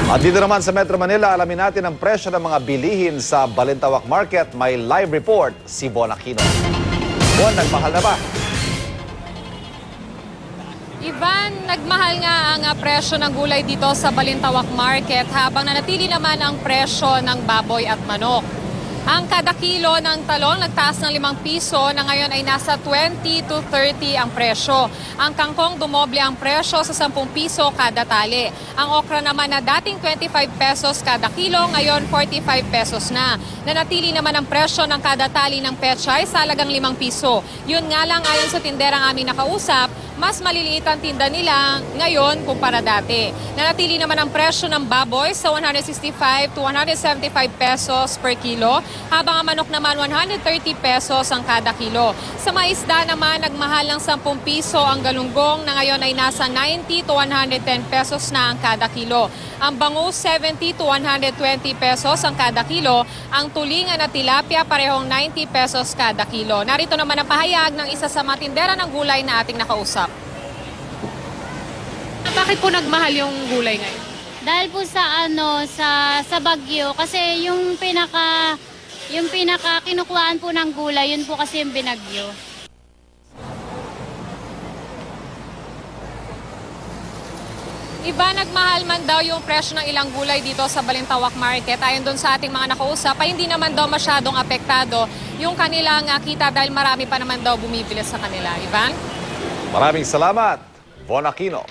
At dito naman sa Metro Manila, alamin natin ang presyo ng mga bilihin sa Balintawak Market. May live report si Bon Aquino. Bon, nagmahal na ba? Ivan, nagmahal nga ang presyo ng gulay dito sa Balintawak Market habang nanatili naman ang presyo ng baboy at manok. Ang kada kilo ng talong nagtaas ng 5 piso na ngayon ay nasa 20 to 30 ang presyo. Ang kangkong dumoble ang presyo sa 10 piso kada tali. Ang okra naman na dating 25 pesos kada kilo, ngayon 45 pesos na. Nanatili naman ang presyo ng kada tali ng pechay sa halagang 5 piso. Yun nga lang ayon sa tinderang aming nakausap, mas maliliit ang tinda nila ngayon kumpara dati. Nanatili naman ang presyo ng baboy sa 165 to 175 pesos per kilo, habang ang manok naman 130 pesos ang kada kilo. Sa maisda naman, nagmahal ng 10 piso ang galunggong na ngayon ay nasa 90 to 110 pesos na ang kada kilo. Ang bangus 70 to 120 pesos ang kada kilo. Ang tulingan at tilapia parehong 90 pesos kada kilo. Narito naman ang pahayag ng isa sa matindera ng gulay na ating nakausap. Bakit po nagmahal yung gulay ngayon? Dahil po sa bagyo kasi yung pinaka kinukuhaan po ng gulay, yun po kasi yung binagyo. Iba, nagmahal man daw yung presyo ng ilang gulay dito sa Balintawak Market. Ayon doon sa ating mga nakausap, ay hindi naman daw masyadong apektado yung kanilang kita dahil marami pa naman daw bumibili sa kanila. Ivan? Maraming salamat, Bon Aquino.